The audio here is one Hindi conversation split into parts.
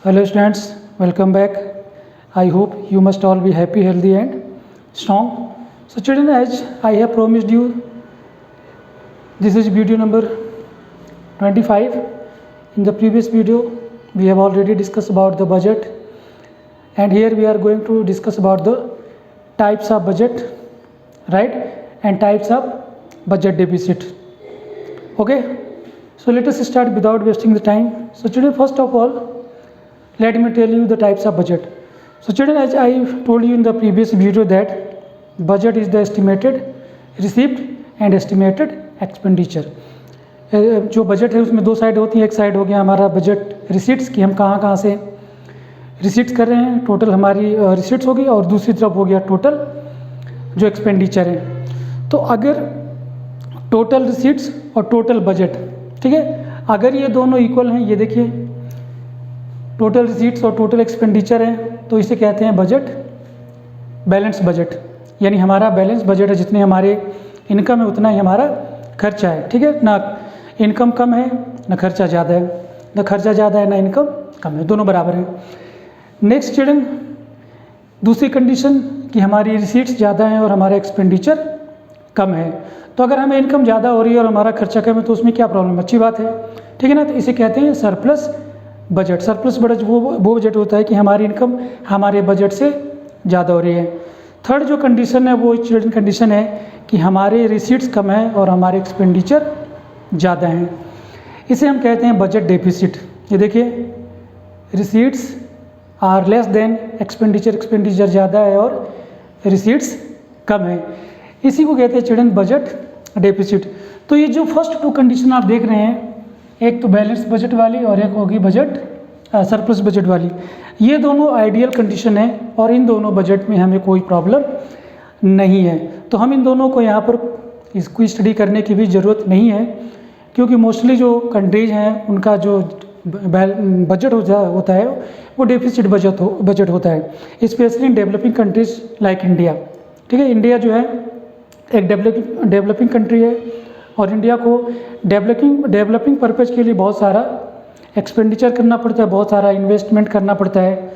Hello students, welcome back. I hope you must all be happy, healthy and strong. So children, as I have promised you, this is video number 25. In the previous video, we have already discussed about the budget, and here we are going to discuss about the types of budget, right, and types of budget deficit. Okay, so let us start without wasting the time. So children, first of all, let me tell you the types of budget. So children, as I told you in the previous video that budget is the estimated receipt and estimated expenditure. जो बजट है उसमें दो साइड होती हैं, एक साइड हो गया हमारा बजट रिसीट्स की हम कहाँ कहाँ से रिसीट्स कर रहे हैं, टोटल हमारी रिसीट्स होगी, और दूसरी तरफ हो गया टोटल जो एक्सपेंडिचर है। तो अगर टोटल रिसीट्स और टोटल बजट, ठीक है, अगर ये दोनों इक्वल हैं, ये देखिए टोटल रिसीट्स और टोटल एक्सपेंडिचर है, तो इसे कहते हैं बजट, बैलेंस बजट। यानी हमारा बैलेंस बजट है, जितने हमारे इनकम है उतना ही हमारा खर्चा है, ठीक है ना। इनकम कम है ना खर्चा ज़्यादा है, ना खर्चा ज़्यादा है ना इनकम कम है, दोनों बराबर हैं। नेक्स्ट चिल्ड्रन, दूसरी कंडीशन कि हमारी रिसीट्स ज़्यादा हैं और हमारा एक्सपेंडिचर कम है। तो अगर हमें इनकम ज़्यादा हो रही है और हमारा खर्चा कम है तो उसमें क्या प्रॉब्लम, अच्छी बात है, ठीक है ना। तो इसे कहते हैं सरप्लस बजट। सरप्लस बजट वो बजट होता है कि हमारी इनकम हमारे बजट से ज़्यादा हो रही है। थर्ड जो कंडीशन है वो चिल्ड्रन कंडीशन है कि हमारे रिसीट्स कम है और हमारे एक्सपेंडिचर ज़्यादा हैं, इसे हम कहते हैं बजट डेफिसिट। ये देखिए, receipts are less than expenditure, expenditure ज़्यादा है और रिसीट्स कम है, इसी को कहते हैं चिल्ड्रन बजट डेफिसिट। तो ये जो फर्स्ट टू कंडीशन आप देख रहे हैं, एक तो बैलेंस बजट वाली और एक होगी बजट सरप्लस बजट वाली, ये दोनों आइडियल कंडीशन है और इन दोनों बजट में हमें कोई प्रॉब्लम नहीं है। तो हम इन दोनों को यहाँ पर इसको स्टडी करने की भी ज़रूरत नहीं है, क्योंकि मोस्टली जो कंट्रीज हैं उनका जो बजट होता है वो डेफिसिट बजट होता है, specially in developing countries like India, ठीक है। इंडिया जो है एक डेवलपिंग कंट्री है और इंडिया को डेवलपिंग पर्पज़ के लिए बहुत सारा एक्सपेंडिचर करना पड़ता है, बहुत सारा इन्वेस्टमेंट करना पड़ता है,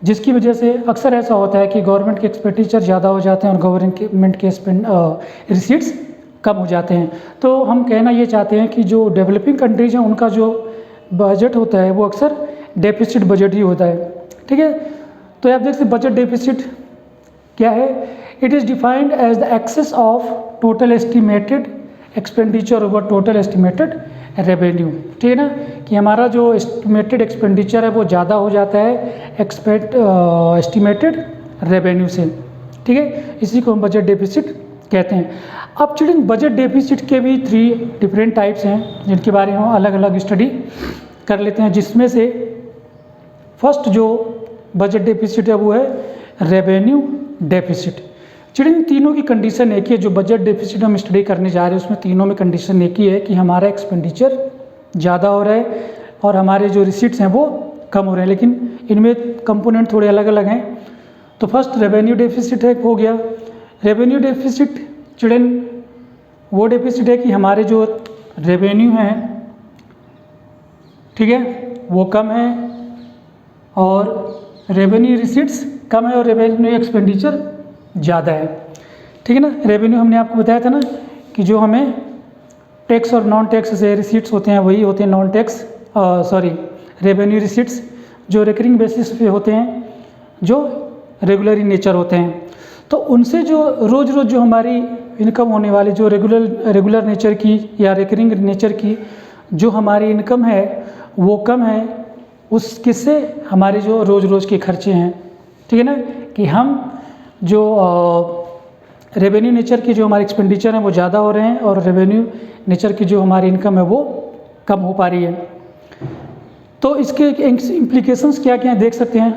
जिसकी वजह से अक्सर ऐसा होता है कि गवर्नमेंट के एक्सपेंडिचर ज़्यादा हो जाते हैं और गवर्नमेंट के रिसीट्स कम हो जाते हैं। तो हम कहना ये चाहते हैं कि जो डेवलपिंग कंट्रीज हैं उनका जो बजट होता है वो अक्सर डेफिसिट बजट ही होता है, ठीक है। तो आप देख सकते बजट डेफिसिट क्या है, it is defined as the excess of total estimated expenditure over total estimated revenue, ठीक है ना, कि हमारा जो एस्टिमेटेड एक्सपेंडिचर है वो ज़्यादा हो जाता है एस्टिमेटेड रेवेन्यू से, ठीक है। इसी को हम बजट डेफिसिट कहते हैं। अब चिल्ड्रन, बजट डेफिसिट के भी 3 डिफरेंट टाइप्स हैं जिनके बारे में हम अलग अलग स्टडी कर लेते हैं, जिसमें से फर्स्ट जो बजट डेफिसिट है वो है रेवेन्यू डेफिसिट। चिल्ड्रन, तीनों की कंडीशन एक ही है। जो बजट डेफिसिट हम स्टडी करने जा रहे हैं उसमें तीनों में कंडीशन एक ही है कि हमारा एक्सपेंडिचर ज़्यादा हो रहा है और हमारे जो रिसीट्स हैं वो कम हो रहे हैं, लेकिन इनमें कंपोनेंट थोड़े अलग अलग हैं। तो फर्स्ट रेवेन्यू डेफिसिट है, हो गया। रेवेन्यू डेफिसिट चिल्ड्रन वो डेफिसिट है कि हमारे जो रेवेन्यू हैं, ठीक है, वो कम है और रेवेन्यू रिसीट्स कम है और रेवेन्यू एक्सपेंडिचर ज़्यादा है, ठीक है ना। रेवेन्यू हमने आपको बताया था ना कि जो हमें टैक्स और नॉन टैक्स से रिसीट्स होते हैं वही होते हैं नॉन टैक्स रेवेन्यू रिसीट्स, जो रिकरिंग बेसिस पे होते हैं, जो रेगुलर इन नेचर होते हैं। तो उनसे जो रोज़ जो हमारी इनकम होने वाली जो रेगुलर नेचर की या रिकरिंग नेचर की जो हमारी इनकम है वो कम है, उस किससे हमारे जो रोज़ के खर्चे हैं, ठीक है ना, कि हम जो रेवेन्यू नेचर की जो हमारे एक्सपेंडिचर हैं वो ज़्यादा हो रहे हैं और रेवेन्यू नेचर की जो हमारी इनकम है वो कम हो पा रही है। तो इसके इम्प्लीकेशंस क्या क्या हैं देख सकते हैं।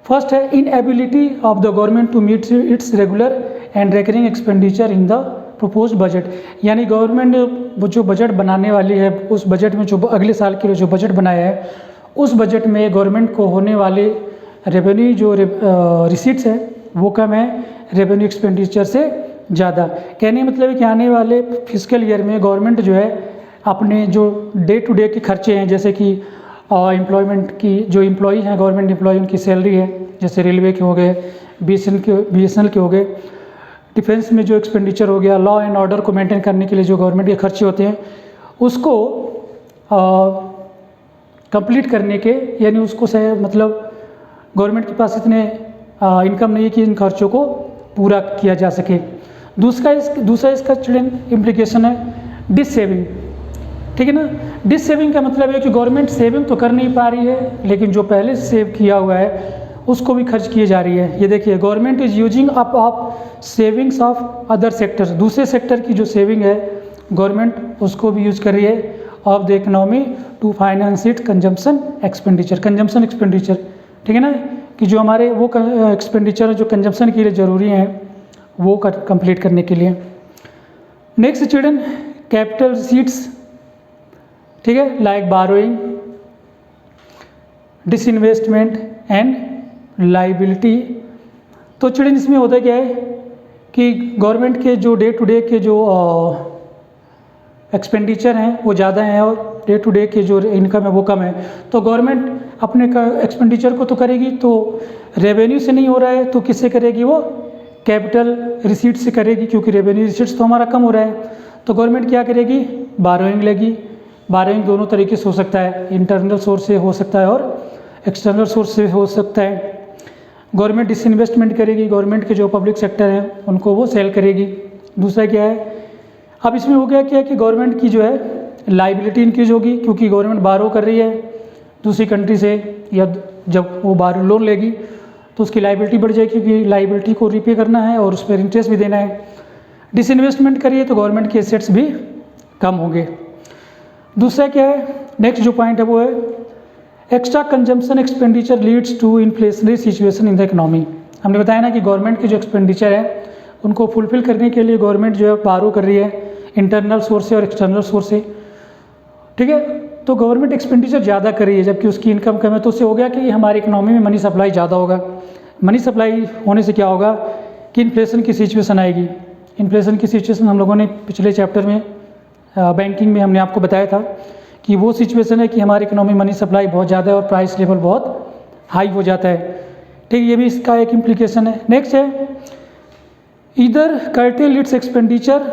फर्स्ट है inability of the government to meet its regular and recurring expenditure in the proposed budget. यानी गवर्नमेंट वो जो बजट बनाने वाली है उस बजट में जो अगले साल के लिए जो बजट बनाया है उस बजट में गवर्नमेंट को होने वाले रेवेन्यू जो रिसीट्स है वो कम है रेवेन्यू एक्सपेंडिचर से ज़्यादा। कहने मतलब है कि आने वाले फिस्कल ईयर में गवर्नमेंट जो है अपने जो डे टू डे के खर्चे हैं, जैसे कि एम्प्लॉयमेंट की जो एम्प्लॉई हैं गवर्नमेंट एम्प्लॉई उनकी सैलरी है, जैसे रेलवे के हो गए, BSNL के हो गए, डिफेंस में जो एक्सपेंडिचर हो गया, लॉ एंड ऑर्डर को मेंटेन करने के लिए जो गवर्नमेंट के खर्चे होते हैं उसको कंप्लीट करने के, यानी उसको मतलब गवर्नमेंट के पास इतने इनकम नहीं है कि इन खर्चों को पूरा किया जा सके। दूसरा इसका चिल्ड्रन इम्प्लीकेशन है डिस सेविंग, ठीक है ना। डिस सेविंग का मतलब है कि गवर्नमेंट सेविंग तो कर नहीं पा रही है, लेकिन जो पहले सेव किया हुआ है उसको भी खर्च किए जा रही है। ये देखिए, government is using up of savings of other sectors, दूसरे सेक्टर की जो सेविंग है गवर्नमेंट उसको भी यूज कर रही है of the economy to finance it consumption expenditure, ठीक है ना, कि जो हमारे वो एक्सपेंडिचर जो कंजम्पशन के लिए ज़रूरी हैं वो कंप्लीट करने के लिए। नेक्स्ट चिल्ड्रन, कैपिटल रिसीट्स, ठीक है, like burrowing, disinvestment and liability. तो चिल्ड्रन इसमें होता क्या है कि गवर्नमेंट के जो डे टू डे के जो एक्सपेंडिचर हैं वो ज़्यादा हैं और डे टू डे के जो इनकम है वो कम है, तो गवर्नमेंट अपने एक्सपेंडिचर को तो करेगी, तो रेवेन्यू से नहीं हो रहा है तो किससे करेगी, वो कैपिटल रिसीट से करेगी, क्योंकि रेवेन्यू रिसीट्स तो हमारा कम हो रहा है। तो गवर्नमेंट क्या करेगी, बारोइंग लेगी। बारोइंग दोनों तरीके से हो सकता है, इंटरनल सोर्स से हो सकता है और एक्सटर्नल सोर्स से हो सकता है। गवर्नमेंट डिसइन्वेस्टमेंट करेगी, गवर्नमेंट के जो पब्लिक सेक्टर हैं उनको वो सेल करेगी। दूसरा क्या है, अब इसमें हो गया क्या कि गवर्नमेंट की जो है लाइबिलिटी इंक्रीज होगी, क्योंकि गवर्नमेंट बारो कर रही है दूसरी कंट्री से, या जब वो बारो लोन लेगी तो उसकी लाइबिलिटी बढ़ जाएगी, क्योंकि लाइबिलिटी को रीपे करना है और उस पर इंटरेस्ट भी देना है। डिसइन्वेस्टमेंट करिए तो गवर्नमेंट के एसेट्स भी कम होंगे। दूसरा क्या है, नेक्स्ट जो पॉइंट है वो है extra consumption expenditure leads to inflationary situation in the economy. हमने बताया ना कि गवर्नमेंट के जो एक्सपेंडिचर है उनको फुलफिल करने के लिए गवर्नमेंट जो है बारो कर रही है इंटरनल सोर्स से और एक्सटर्नल सोर्स से, ठीक है। तो गवर्नमेंट एक्सपेंडिचर ज़्यादा कर रही है जबकि उसकी इनकम कम है, तो उससे हो गया कि हमारी इकोनॉमी में मनी सप्लाई ज़्यादा होगा। मनी सप्लाई होने से क्या होगा कि इन्फ्लेशन की सिचुएशन आएगी। इन्फ्लेशन की सिचुएशन हम लोगों ने पिछले चैप्टर में बैंकिंग में हमने आपको बताया था कि वो सिचुएशन है कि हमारी इकोनॉमी मनी सप्लाई बहुत ज़्यादा है और प्राइस लेवल बहुत हाई हो जाता है, ठीक। ये भी इसका एक इम्प्लीकेशन है। नेक्स्ट है इधर कर्टेल इट्स एक्सपेंडिचर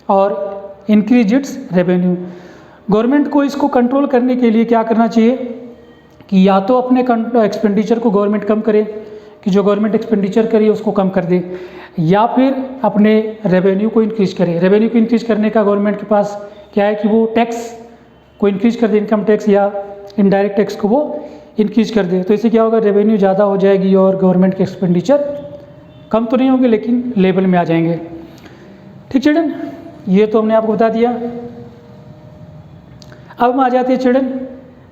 और इंक्रीज इट्स रेवेन्यू। गवर्नमेंट को इसको कंट्रोल करने के लिए क्या करना चाहिए कि या तो अपने एक्सपेंडिचर को गवर्नमेंट कम करे, कि जो गवर्नमेंट एक्सपेंडिचर करी उसको कम कर दे, या फिर अपने रेवेन्यू को इंक्रीज करे। रेवेन्यू को इंक्रीज करने का गवर्नमेंट के पास क्या है कि वो टैक्स को इंक्रीज कर दे, इनकम टैक्स या इनडायरेक्ट टैक्स को वो इंक्रीज कर दे। तो इससे क्या होगा, रेवेन्यू ज़्यादा हो जाएगी और गवर्नमेंट के एक्सपेंडिचर कम तो नहीं होंगे लेकिन लेवल में आ जाएंगे, ठीक चिल्ड्रन। ये तो हमने आपको बता दिया। अब हम आ जाते हैं चिल्ड्रन,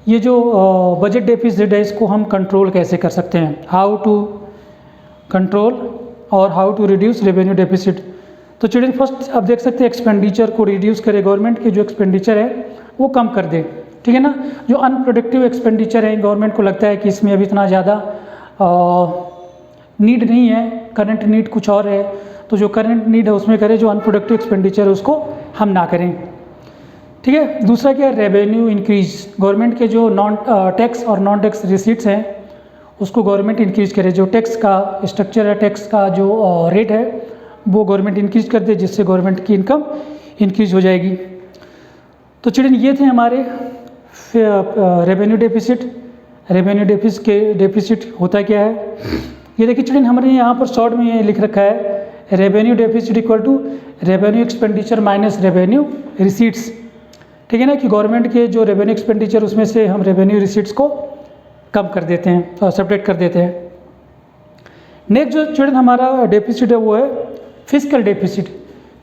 ये जो बजट डेफिसिट है इसको हम कंट्रोल कैसे कर सकते हैं, हाउ टू कंट्रोल और how to reduce revenue deficit. तो चिल्ड्रन फर्स्ट आप देख सकते हैं एक्सपेंडिचर को रिड्यूस करे, गवर्नमेंट के जो एक्सपेंडिचर है वो कम कर दे, ठीक है ना। जो अनप्रोडक्टिव एक्सपेंडिचर है गवर्नमेंट को लगता है कि इसमें अभी इतना ज़्यादा नीड नहीं है, करंट नीड कुछ और है, तो जो करंट नीड है उसमें करें, जो अनप्रोडक्टिव एक्सपेंडिचर है उसको हम ना करें, ठीक है। दूसरा क्या है, रेवेन्यू इंक्रीज। गवर्नमेंट के जो नॉन टैक्स और नॉन टैक्स रिसीट्स हैं उसको गवर्नमेंट इंक्रीज करे। जो टैक्स का स्ट्रक्चर है, टैक्स का जो रेट है वो गवर्नमेंट इंक्रीज कर दे, जिससे गवर्नमेंट की इनकम इंक्रीज हो जाएगी। तो चिल्ड्रन ये थे हमारे रेवेन्यू डेफिसिट। रेवेन्यू डेफिसिट होता क्या है, ये देखिए चिल्ड्रन हमारे यहाँ पर शॉर्ट में ये लिख रखा है revenue deficit equal to revenue expenditure minus revenue receipts, ठीक है ना, कि गवर्नमेंट के जो रेवेन्यू एक्सपेंडिचर उसमें से हम रेवेन्यू रिसीट्स को कम कर देते हैं, सेपरेट कर देते हैं। नेक्स्ट जो चिल्ड्रन हमारा डेफिसिट है वो है fiscal deficit.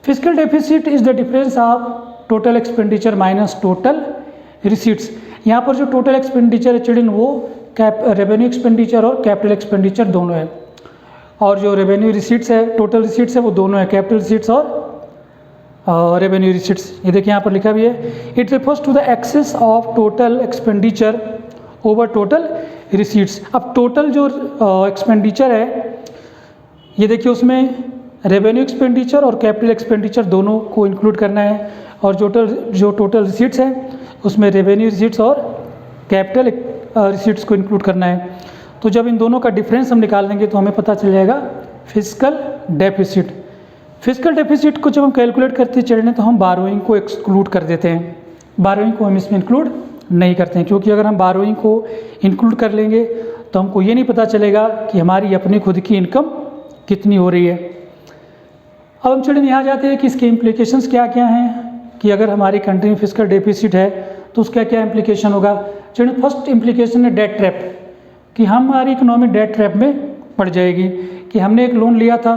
Fiscal deficit is the difference of total expenditure minus total receipts. यहाँ पर जो टोटल एक्सपेंडिचर है चिल्ड्रन वो रेवेन्यू एक्सपेंडिचर और कैपिटल एक्सपेंडिचर दोनों है, और जो रेवेन्यू रिसीट्स है, टोटल रिसीट्स है वो दोनों है, कैपिटल रिसीट्स और रेवेन्यू रिसीट्स। ये देखिए यहाँ पर लिखा भी है, it refers to the excess of total expenditure over total receipts. अब टोटल जो एक्सपेंडिचर है ये देखिए उसमें रेवेन्यू एक्सपेंडिचर और कैपिटल एक्सपेंडिचर दोनों को इंक्लूड करना है, और जो टोटल रिसीट्स है उसमें रेवेन्यू रिसीट्स और कैपिटल रिसीट्स को इंक्लूड करना है। तो जब इन दोनों का डिफरेंस हम निकाल देंगे तो हमें पता चल जाएगा फिस्कल डेफिसिट। फिस्कल डेफिसिट को जब हम कैलकुलेट करते चढ़ने तो हम बारोइंग को एक्सक्लूड कर देते हैं, बारोइंग को हम इसमें इंक्लूड नहीं करते हैं, क्योंकि अगर हम बारोइंग को इंक्लूड कर लेंगे तो हमको ये नहीं पता चलेगा कि हमारी अपनी खुद की इनकम कितनी हो रही है। अब हम चिल्ड्रन यहाँ जाते हैं कि इसके इम्प्लीकेशंस क्या क्या हैं, कि अगर हमारी कंट्री में फिस्कल डेफिसिट है तो उसका क्या इम्प्लीकेशन होगा। चिल्ड्रन फर्स्ट इम्प्लीकेशन है डेट ट्रैप, कि हमारी इकोनॉमी डेट ट्रैप में पड़ जाएगी, कि हमने एक लोन लिया था,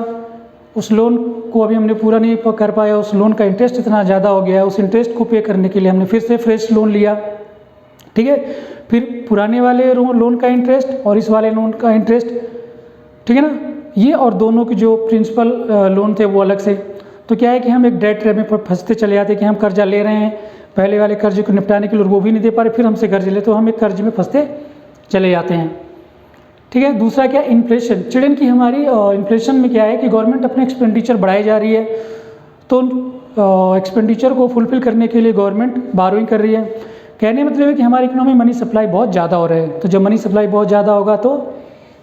उस लोन को अभी हमने पूरा नहीं कर पाया, उस लोन का इंटरेस्ट इतना ज़्यादा हो गया, उस इंटरेस्ट को पे करने के लिए हमने फिर से फ्रेश लोन लिया, ठीक है, फिर पुराने वाले लोन का इंटरेस्ट और इस वाले लोन का इंटरेस्ट, ठीक है ना, ये और दोनों के जो प्रिंसिपल लोन थे वो अलग से। तो क्या है कि हम एक डेट ट्रैप में फंसते चले जाते हैं कि हम कर्जा ले रहे हैं, पहले वाले कर्ज को निपटाने के लिए वो भी नहीं दे पा रहे, फिर हमसे कर्ज ले, तो हम एक कर्ज में फंसते चले जाते हैं, ठीक है। दूसरा क्या, इन्फ्लेशन। चिल्ड्रन की हमारी इन्फ्लेशन में क्या है कि गवर्नमेंट अपने एक्सपेंडिचर बढ़ाई जा रही है, तो एक्सपेंडिचर को फुलफिल करने के लिए गवर्नमेंट बारोइंग कर रही है। कहने मतलब है कि हमारी इकोनॉमी मनी सप्लाई बहुत ज़्यादा हो रहा है, तो जब मनी सप्लाई बहुत ज़्यादा होगा तो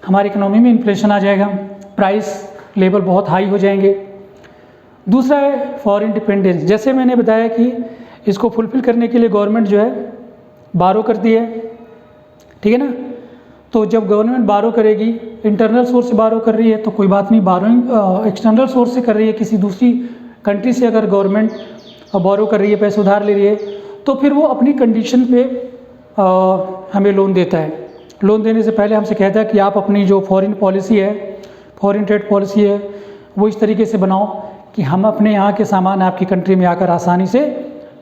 हमारी इकोनॉमी में इन्फ्लेशन आ जाएगा, प्राइस लेवल बहुत हाई हो जाएंगे। दूसरा है फॉरेन डिपेंडेंस। जैसे मैंने बताया कि इसको फुलफिल करने के लिए गवर्नमेंट जो है बारो करती है, ठीक है ना। तो जब गवर्नमेंट बारो करेगी, इंटरनल सोर्स से बारो कर रही है तो कोई बात नहीं, बारोइंग एक्सटर्नल सोर्स से कर रही है, किसी दूसरी कंट्री से अगर गवर्नमेंट बारो कर रही है, पैसे उधार ले रही है, तो फिर वो अपनी कंडीशन पे हमें लोन देता है। लोन देने से पहले हमसे कहता है कि आप अपनी जो फॉरेन पॉलिसी है, फॉरेन ट्रेड पॉलिसी है, वो इस तरीके से बनाओ कि हम अपने यहाँ के सामान आपकी कंट्री में आकर आसानी से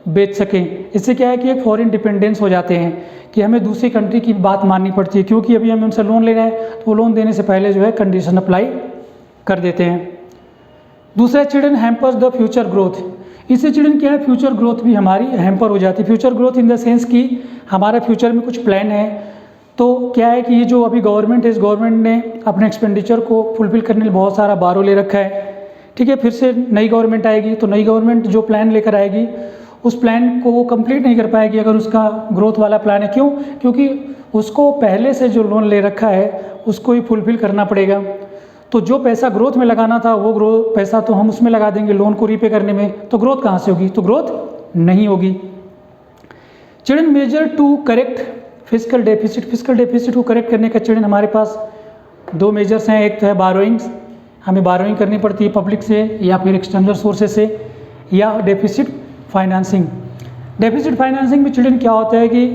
बेच सकें। इससे क्या है कि एक फॉरेन डिपेंडेंस हो जाते हैं कि हमें दूसरी कंट्री की बात माननी पड़ती है, क्योंकि अभी हमें उनसे लोन लेना है तो वो लोन देने से पहले जो है कंडीशन अप्लाई कर देते हैं। दूसरा children hampers the future growth. इससे चिल्ड्रन क्या है, फ्यूचर ग्रोथ भी हमारी हैम्पर हो जाती है। Future growth in the sense कि हमारा फ्यूचर में कुछ प्लान है, तो क्या है कि ये जो अभी गवर्नमेंट है, इस गवर्नमेंट ने अपने एक्सपेंडिचर को फुलफिल करने के लिए बहुत सारा बारो ले रखा है, ठीक है। फिर से नई गवर्नमेंट आएगी तो नई गवर्नमेंट जो प्लान लेकर आएगी उस प्लान को वो कंप्लीट नहीं कर पाएगी अगर उसका ग्रोथ वाला प्लान है। क्यों? क्योंकि उसको पहले से जो लोन ले रखा है उसको ही फुलफिल करना पड़ेगा। तो जो पैसा ग्रोथ में लगाना था वो ग्रोथ पैसा तो हम उसमें लगा देंगे लोन को रीपे करने में, तो ग्रोथ कहाँ से होगी? तो ग्रोथ नहीं होगी। चिल्ड्रन measure to correct fiscal deficit. Fiscal deficit को करेक्ट करने का चिल्ड्रन हमारे पास दो मेजर्स हैं। एक तो है बारोइंग्स, हमें बारोइंग करनी पड़ती है पब्लिक से या फिर एक्सटर्नल सोर्सेज से, या डेफिसिट फाइनेंसिंग। डेफिसिट फाइनेंसिंग में चिल्ड्रन क्या होता है कि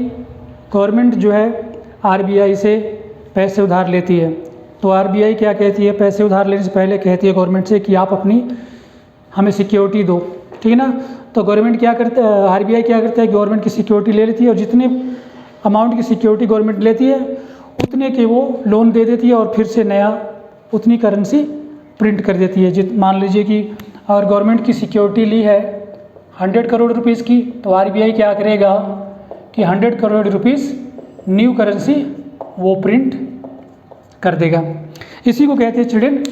गवर्नमेंट जो है आरबीआई से पैसे उधार लेती है। तो आरबीआई क्या कहती है, पैसे उधार लेने से पहले कहती है गवर्नमेंट से कि आप अपनी हमें सिक्योरिटी दो, ठीक है ना। तो गवर्नमेंट क्या करता है, आरबीआई क्या करता है, गवर्नमेंट की सिक्योरिटी ले लेती है और जितने अमाउंट की सिक्योरिटी गवर्नमेंट लेती है उतने के वो लोन दे देती है और फिर से नया उतनी करेंसी प्रिंट कर देती है। मान लीजिए कि अगर गवर्नमेंट की सिक्योरिटी ली है 100 करोड़ रुपीज़ की, तो आरबीआई क्या करेगा कि 100 करोड़ रुपीज़ न्यू करेंसी वो प्रिंट कर देगा। इसी को कहते हैं चिल्ड्रन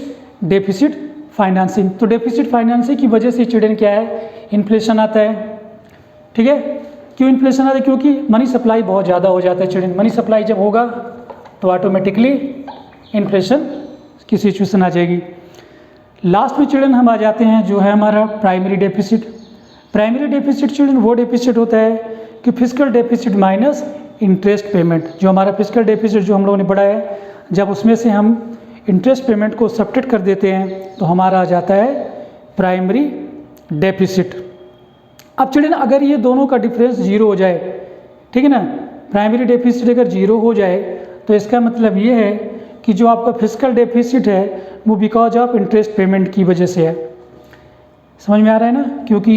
डेफिसिट फाइनेंसिंग। तो डेफिसिट फाइनेंसिंग की वजह से चिल्ड्रन क्या है, इन्फ्लेशन आता है, ठीक है। क्यों इन्फ्लेशन आता है? क्योंकि मनी सप्लाई बहुत ज़्यादा हो जाता है चिल्ड्रन। मनी सप्लाई जब होगा तो ऑटोमेटिकली इन्फ्लेशन की सिचुएशन आ जाएगी। लास्ट में चिल्ड्रन हम आ जाते हैं जो है हमारा primary deficit. Primary deficit children वो डेफिसिट होता है कि physical deficit minus interest payment. जो हमारा फिजिकल डेफिसिट जो हम लोगों ने पढ़ा है, जब उसमें से हम इंटरेस्ट पेमेंट को सब्ट्रैक्ट कर देते हैं तो हमारा आ जाता है प्राइमरी डेफिसिट। अब चिल्ड्रन अगर ये दोनों का डिफरेंस जीरो हो जाए, ठीक है ना, प्राइमरी डेफिसिट अगर जीरो हो जाए तो इसका मतलब ये है कि जो आपका फिजिकल डेफिसिट है वो बिकॉज ऑफ इंटरेस्ट पेमेंट की वजह से है। समझ में आ रहा है ना? क्योंकि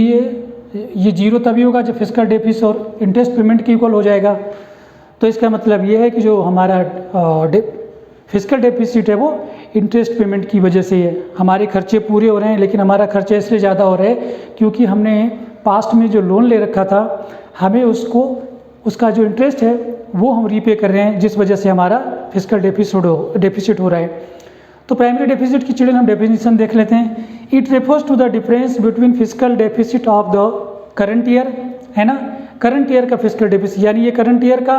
ये जीरो तभी होगा जब फिजिकल डेफिसिट और इंटरेस्ट पेमेंट की इक्वल हो जाएगा। तो इसका मतलब ये है कि जो हमारा फिजिकल डेफिसिट है वो इंटरेस्ट पेमेंट की वजह से है। हमारे खर्चे पूरे हो रहे हैं लेकिन हमारा खर्चा इसलिए ज़्यादा हो रहा है क्योंकि हमने पास्ट में जो लोन ले रखा था हमें उसका जो इंटरेस्ट है वो हम रीपे कर रहे हैं, जिस वजह से हमारा फिजिकल डेफिसिट हो रहा है। तो प्राइमरी डेफिसिट की चिल्ड्रन हम डेफिनेशन देख लेते हैं। It refers to the difference between fiscal deficit of the current year, है ना। करंट ईयर का फिजिकल डेफिसिट यानी ये करंट ईयर का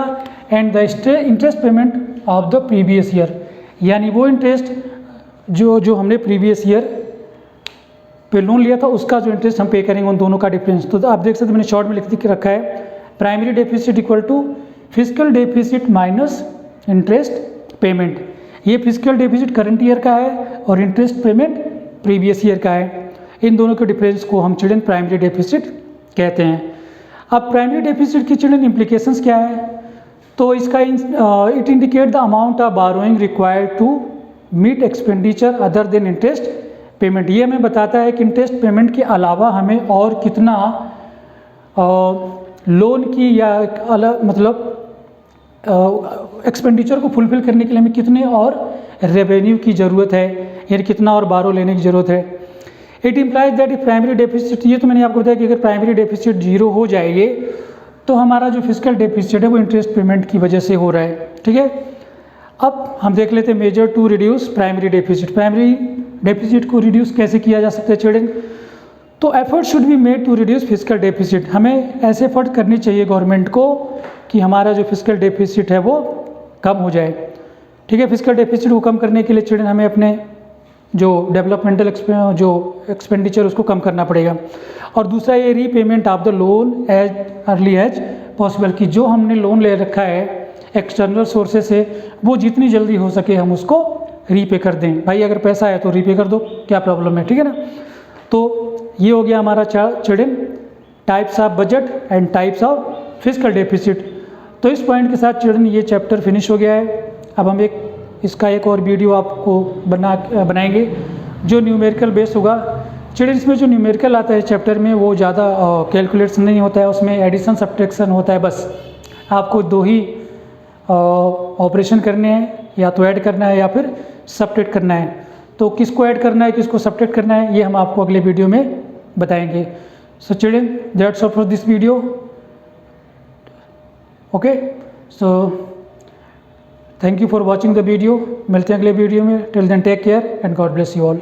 and the interest payment of the previous year, यानी वो इंटरेस्ट जो हमने प्रीवियस ईयर पे लोन लिया था उसका जो इंटरेस्ट हम पे करेंगे, उन दोनों का डिफरेंस। तो आप देख सकते हैं मैंने शॉर्ट में लिख के रखा है, primary deficit equal to fiscal deficit minus interest payment. ये फिजिकल डेफिसिट करंट ईयर का है और इंटरेस्ट पेमेंट प्रीवियस ईयर का है। इन दोनों के डिफरेंस को हम चिल्ड्रन प्राइमरी डेफिसिट कहते हैं। अब प्राइमरी डेफिसिट की चिल्ड्रन इम्प्लीकेशंस क्या है, तो इसका it indicate the amount of borrowing required to meet expenditure other than interest payment. ये हमें बताता है कि इंटरेस्ट पेमेंट के अलावा हमें और कितना लोन की या अलग मतलब एक्सपेंडिचर को फुलफिल करने के लिए हमें कितने और रेवेन्यू की ज़रूरत है, यानी कितना और बारो लेने की ज़रूरत है। It implies that if primary deficit, ये तो मैंने आपको बताया कि अगर प्राइमरी डेफिसिट जीरो हो जाएगी तो हमारा जो फिजिकल डेफिसिट है वो इंटरेस्ट पेमेंट की वजह से हो रहा है। ठीक है, अब हम देख लेते हैं major to reduce primary deficit. Primary deficit को रिड्यूस कैसे किया जा सकता है चिल्ड्रन, तो effort should be made to reduce physical deficit. हमें ऐसे एफर्ट करनी चाहिए गवर्नमेंट को कि हमारा जो फिजिकल डेफिसिट है वो कम हो जाए। ठीक है, फिजिकल डेफिसिट को कम करने के लिए चिल्ड्रन हमें अपने जो डेवलपमेंटल जो एक्सपेंडिचर उसको कम करना पड़ेगा। और दूसरा ये repayment of the loan as early as possible, कि जो हमने लोन ले रखा है एक्सटर्नल सोर्सेज से वो जितनी जल्दी हो सके हम उसको रीपे कर दें। भाई अगर पैसा है तो रीपे कर दो, क्या प्रॉब्लम है, ठीक है ना। तो ये हो गया हमारा children types of budget and types of physical deficit. तो इस पॉइंट के साथ चिल्ड्रन ये चैप्टर फिनिश हो गया है। अब हम इसका एक और वीडियो आपको बनाएंगे जो न्यूमेरिकल बेस होगा। चिल्ड्रन इसमें जो न्यूमेरिकल आता है चैप्टर में वो ज़्यादा कैलकुलेशन नहीं होता है, उसमें एडिशन सब्ट्रैक्शन होता है। बस आपको दो ही ऑपरेशन करने हैं, या तो ऐड करना है या फिर सब्ट्रैक्ट करना है। तो किसको ऐड करना है किसको सब्ट्रैक्ट करना है ये हम आपको अगले वीडियो में बताएंगे। So children that's all for this video. Okay, so thank you for watching the video. मिलते हैं अगले वीडियो में। Till then take care and God bless you all.